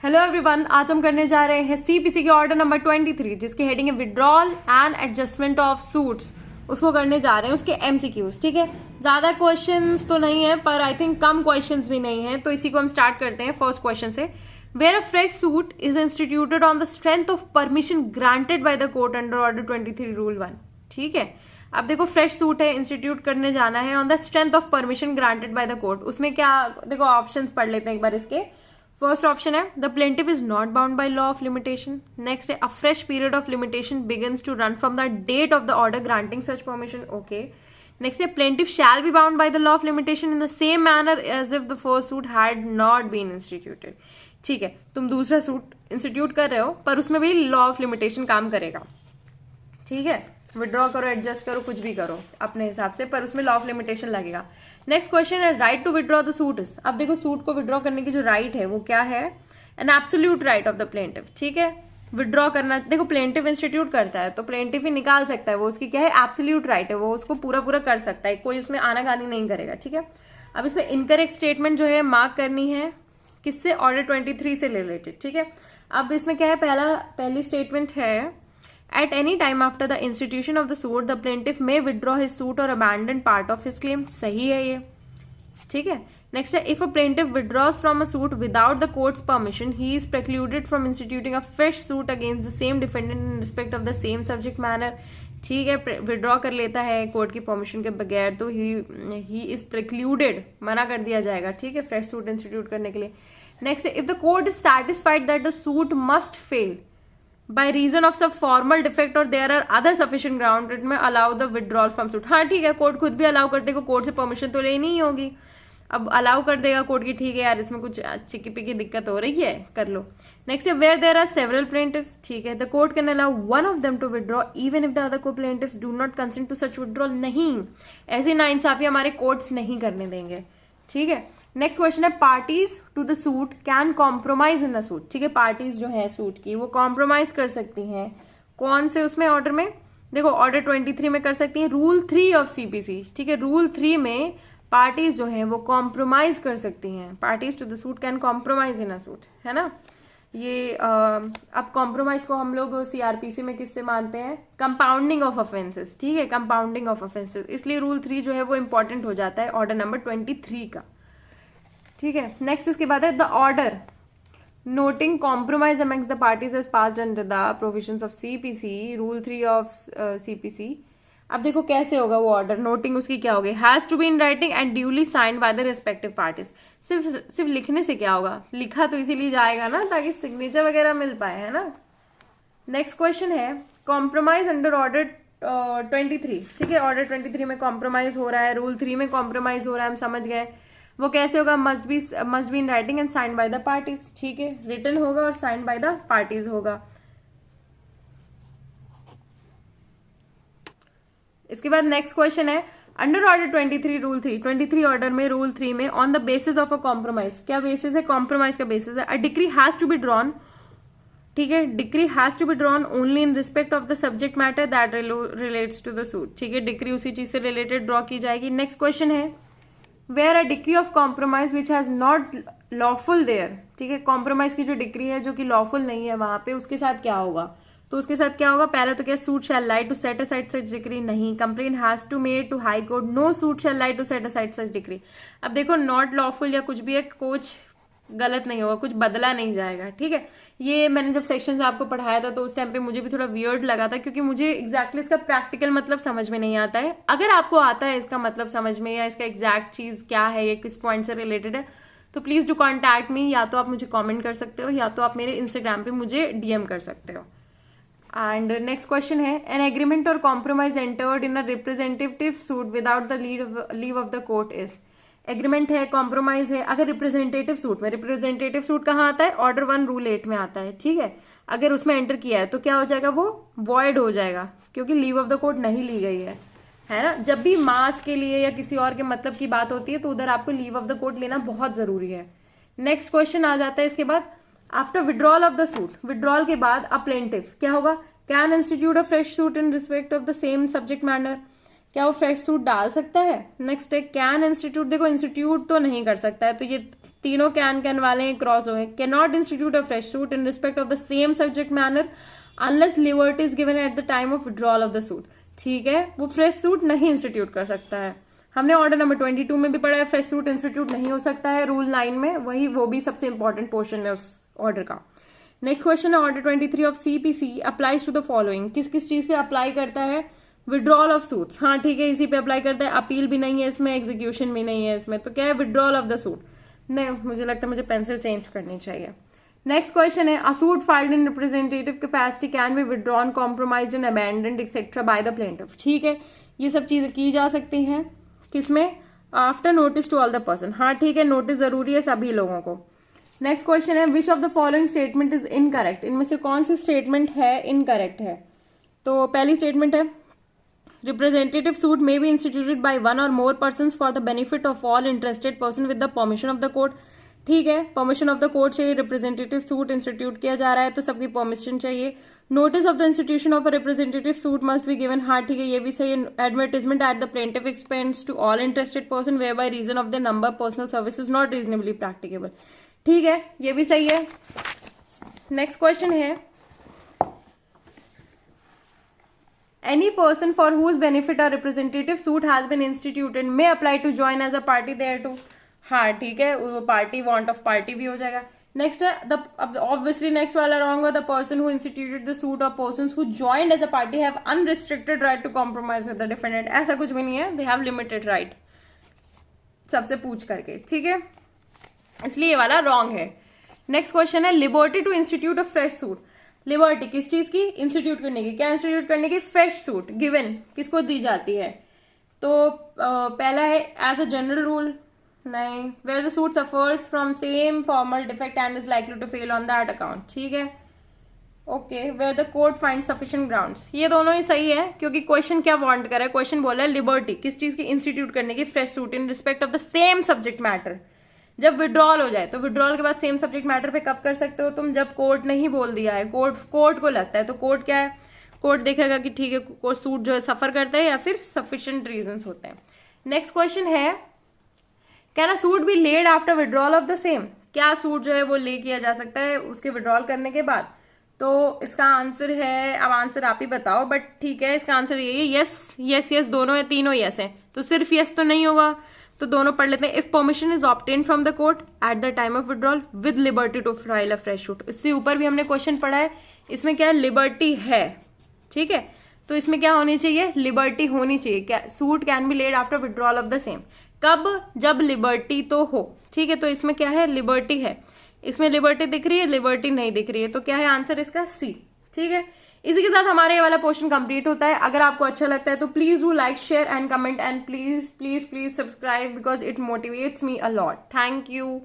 Hello everyone, आज हम करने जा रहे हैं सीपीसी के ऑर्डर नंबर 23 जिसकी हेडिंग है withdrawal and adjustment of suits. उसको करने जा रहे हैं, उसके एमसीक्यूज। ठीक है, ज्यादा क्वेश्चंस तो नहीं है पर आई थिंक कम क्वेश्चंस भी नहीं है, तो इसी को हम स्टार्ट करते हैं फर्स्ट क्वेश्चन से। Where a fresh suit is instituted on the strength of permission granted by the court under order 23 rule 1। ठीक है, अब देखो फ्रेश सूट है, इंस्टीट्यूट करने जाना है on the strength of permission granted by the court. उसमें क्या, देखो ऑप्शंस पढ़ लेते हैं एक बार इसके। फर्स्ट ऑप्शन है the plaintiff is not bound by law of limitation. Next है a fresh period of limitation begins to run from the date of the order granting such permission. Okay. Next है plaintiff shall be bound by the law of limitation in the same manner as if the first suit had not been instituted. ठीक है, तुम दूसरा suit institute कर रहे हो पर उसमें भी लॉ ऑफ लिमिटेशन काम करेगा। ठीक है, विड्रॉ करो, एडजस्ट करो, कुछ भी करो अपने हिसाब से, पर उसमें लॉ ऑफ लिमिटेशन लगेगा। नेक्स्ट क्वेश्चन है right to withdraw the suit is. अब देखो सूट को विड्रॉ करने की जो राइट है वो क्या है, an absolute right of the plaintiff. ठीक है, विड्रॉ करना, देखो प्लेंटिफ इंस्टीट्यूट करता है तो प्लेंटिफ ही निकाल सकता है, वो उसकी क्या है, एब्सोल्यूट राइट है, वो उसको पूरा पूरा कर सकता है, कोई उसमें आनाकानी नहीं करेगा। ठीक है, अब इसमें इनकरेक्ट स्टेटमेंट जो है मार्क करनी है किससे, ऑर्डर 23 से रिलेटेड। ठीक है, अब इसमें क्या है, पहली स्टेटमेंट है at any time after the institution of the suit the plaintiff may withdraw his suit or abandon part of his claim। सही है ये। ठीक है, नेक्स्ट है if a plaintiff withdraws from a suit without the court's permission he is precluded from instituting a fresh suit against the same defendant in respect of the same subject matter। ठीक है, withdraw कर लेता है court की permission के बगैर तो he is precluded, मना कर दिया जाएगा। ठीक है, फ्रेश सूट इंस्टीट्यूट करने के लिए। नेक्स्ट है if the court is satisfied that the suit must fail by reason of some formal defect or there are other sufficient ground it may allow the withdrawal from suit। हाँ ठीक है, court खुद भी allow कर देगा, court से permission तो लेनी ही होगी, अब अलाउ कर देगा कोर्ट की, ठीक है यार इसमें कुछ चिकी पिकी दिक्कत हो रही है, कर लो। नेक्स्ट है where there are several plaintiffs. ठीक है, the court can allow one of them to withdraw even if the other co plaintiffs do not consent to such withdrawal. नहीं, ऐसी नाइंसाफी हमारे कोर्ट्स नहीं करने देंगे। ठीक है, नेक्स्ट क्वेश्चन है parties to the suit can compromise in the suit. ठीक है, पार्टीज जो है सूट की वो कॉम्प्रोमाइज कर सकती हैं, कौन से उसमें ऑर्डर में, देखो ऑर्डर 23 में कर सकती हैं, रूल 3 ऑफ सीपीसी। ठीक है, रूल 3 में पार्टीज जो है वो कॉम्प्रोमाइज कर सकती हैं, parties to the suit can compromise in a suit, है ना। ये अब कॉम्प्रोमाइज को हम लोग सीआरपीसी में किससे मानते हैं, कंपाउंडिंग ऑफ ऑफेंसेस। ठीक है, कंपाउंडिंग ऑफ ऑफेंसेस, इसलिए रूल 3 जो है वो इंपॉर्टेंट हो जाता है ऑर्डर नंबर 23 का। ठीक है, नेक्स्ट इसके बाद है the order noting compromise amongst the parties is passed under the provisions of CPC, rule 3 of CPC. अब देखो कैसे होगा वो ऑर्डर, नोटिंग उसकी क्या होगी, has to be in writing and duly signed by the respective parties. सिर्फ लिखने से क्या होगा, लिखा तो इसीलिए जाएगा ना ताकि सिग्नेचर वगैरह मिल पाए, है ना। नेक्स्ट क्वेश्चन है कॉम्प्रोमाइज अंडर ऑर्डर 23। ठीक है, ऑर्डर 23 में कॉम्प्रोमाइज हो रहा है, रूल 3 में कॉम्प्रोमाइज हो रहा है, हम समझ गए। वो कैसे होगा, must be in writing and signed by the parties. ठीक है, रिटन होगा और साइंड बाय द पार्टीज होगा। इसके बाद नेक्स्ट क्वेश्चन है अंडर ऑर्डर 23 रूल 3, 23 ऑर्डर में रूल 3 में on the basis of a compromise, क्या बेसिस है, कॉम्प्रोमाइज का बेसिस है, a decree has to be drawn. ठीक है, decree has to be drawn only in respect of the subject matter that relates to the suit. ठीक है, decree उसी चीज से रिलेटेड ड्रॉ की जाएगी। नेक्स्ट क्वेश्चन है where a degree of compromise which has not lawful there. ठीक है, कॉम्प्रोमाइज की जो डिग्री है जो कि लॉफुल नहीं है वहां पे, उसके साथ क्या होगा, तो उसके साथ क्या होगा, पहले तो क्या, suit shall lie to set aside such decree, नहीं, complain has to made to high court, no suit shall lie to set aside such decree. अब देखो नॉट लॉफुल या कुछ भी है, कुछ गलत नहीं होगा, कुछ बदला नहीं जाएगा। ठीक है, ये मैंने जब सेक्शन आपको पढ़ाया था तो उस टाइम पे मुझे भी थोड़ा वियर्ड लगा था क्योंकि मुझे एग्जैक्टली इसका प्रैक्टिकल मतलब समझ में नहीं आता है। अगर आपको आता है इसका मतलब समझ में या इसका एग्जैक्ट चीज क्या है, ये किस पॉइंट से रिलेटेड है, तो प्लीज डू कॉन्टैक्ट मी, या तो आप मुझे कॉमेंट कर सकते हो या तो आप मेरे इंस्टाग्राम पे मुझे डीएम कर सकते हो। एंड नेक्स्ट क्वेश्चन है एन एग्रीमेंट और compromise entered in a representative suit without the leave of the court is. Agreement है, कॉम्प्रोमाइज है, अगर रिप्रेजेंटेटिव सूट में, रिप्रेजेंटेटिव सूट कहाँ आता है, ऑर्डर 1 रूल 8 में आता है। ठीक है, अगर उसमें एंटर किया है तो क्या हो जाएगा, वो वॉइड हो जाएगा क्योंकि लीव ऑफ द कोर्ट नहीं ली गई है ना। जब भी मास के लिए या किसी और के मतलब की बात होती है तो उधर आपको लीव ऑफ द कोर्ट लेना बहुत जरूरी है। नेक्स्ट क्वेश्चन आ जाता है इसके बाद after withdrawal of the suit, withdrawal के बाद अ प्लेंटिफ क्या होगा, can institute a fresh suit in respect of the same subject matter, क्या वो फ्रेश सूट डाल सकता है। नेक्स्ट है कैन इंस्टीट्यूट, देखो इंस्टीट्यूट तो नहीं कर सकता है तो ये तीनों कैन वाले क्रॉस हो गए। Can not institute a fresh suit in respect of the same subject manner unless liberty is given at the time of withdrawal of the suit. ठीक है, वो फ्रेश सूट नहीं इंस्टीट्यूट कर सकता है। हमने ऑर्डर नंबर 22 में भी पढ़ा है फ्रेश सूट इंस्टीट्यूट नहीं हो सकता है, रूल 9 में, वही वो भी सबसे इंपॉर्टेंट पोर्शन है उस ऑर्डर का। नेक्स्ट क्वेश्चन है order 23 of CPC applies to the following. किस किस चीज पे अप्लाई करता है? विड्रॉल ऑफ सूट्स, हाँ ठीक है, इसी पे अप्लाई करता है। अपील भी नहीं है इसमें, एग्जीक्यूशन भी नहीं है इसमें, तो क्या है? Withdrawal of the suit. नहीं, मुझे लगता है मुझे पेंसिल चेंज करनी चाहिए। नेक्स्ट क्वेश्चन है अ suit filed in representative capacity can be withdrawn, compromised and abandoned etcetera by the plaintiff. ठीक है, ये सब चीजें की जा सकती हैं किसमें? After notice to all the person. हाँ ठीक है, नोटिस जरूरी है सभी लोगों को। नेक्स्ट क्वेश्चन है which of the following statement is incorrect. इनमें से कौन सी स्टेटमेंट है इनकरेक्ट है? तो पहली स्टेटमेंट है representative suit may be instituted by one और more persons for the benefit of all interested person with the permission of the court. ठीक है, परमिशन ऑफ द कोर्ट चाहिए, रिप्रेजेंटेटिव सूट इंस्टीट्यूट किया जा रहा है तो सबकी परमिशन चाहिए। Notice of the institution of a representative suit must be given, हाँ ठीक है, ये भी सही है। Advertisement at the plaintiff expense to all interested person where by reason of the number personal services not reasonably practicable. ठीक है, ये भी सही है। नेक्स्ट क्वेश्चन है any person for whose benefit a representative suit has been instituted may apply to join as a party thereto. हाँ ठीक है, वो पार्टी वांट ऑफ पार्टी भी हो जाएगा। नेक्स्ट है द ऑब्वियसली नेक्स्ट वाला रॉन्ग है, the person who instituted the suit और persons who joined as a party have unrestricted right to compromise with the defendant. ऐसा कुछ भी नहीं है, दे हैव लिमिटेड राइट सबसे पूछ करके। ठीक है, इसलिए ये वाला रॉन्ग है। नेक्स्ट क्वेश्चन है liberty to institute a fresh suit. Liberty किस चीज की? इंस्टीट्यूट करने की। क्या इंस्टीट्यूट करने की? Fresh suit. गिवन किसको दी जाती है? तो पहला है एज अ जनरल रूल, नहीं, where the suit suffers from same formal defect and is likely to fail on that account. ठीक है, okay, where the court find sufficient grounds. ये दोनों ही सही है क्योंकि क्वेश्चन क्या वांट करे? क्वेश्चन बोला है लिबर्टी किस चीज की? इंस्टीट्यूट करने की fresh suit in respect of the same subject matter. जब विड्रॉल हो जाए तो विड्रॉल के बाद सेम सब्जेक्ट मैटर पे कब कर सकते हो तुम? जब कोर्ट नहीं बोल दिया है, कोर्ट को लगता है, तो कोर्ट क्या है? कोर्ट देखेगा कि ठीक है कोई सूट जो है सफर करता है या फिर सफिशिएंट रीजंस होते हैं। नेक्स्ट क्वेश्चन है can a suit be laid after withdrawal of the same. क्या सूट जो है वो ले किया जा सकता है उसके विड्रॉल करने के बाद? तो इसका आंसर है, अब आंसर आप ही बताओ, बट ठीक है इसका आंसर यही है यस यस यस, दोनों है, तीनों यस है, तो सिर्फ यस तो नहीं होगा, तो दोनों पढ़ लेते हैं। If permission is obtain from the court at the time of withdrawal with liberty to file a fresh suit. इससे ऊपर भी हमने क्वेश्चन पढ़ा है, इसमें क्या है? लिबर्टी है। ठीक है, तो इसमें क्या होनी चाहिए? लिबर्टी होनी चाहिए। क्या? Suit can be laid after withdrawal of the same. कब? जब लिबर्टी तो हो। ठीक है, तो इसमें क्या है? लिबर्टी है। इसमें लिबर्टी दिख रही है, लिबर्टी नहीं दिख रही है, तो क्या है आंसर इसका? सी। ठीक है, इसी के साथ हमारा ये वाला पोर्शन कंप्लीट होता है। अगर आपको अच्छा लगता है तो please do like, share and comment and please please please subscribe because it motivates me a lot. Thank you.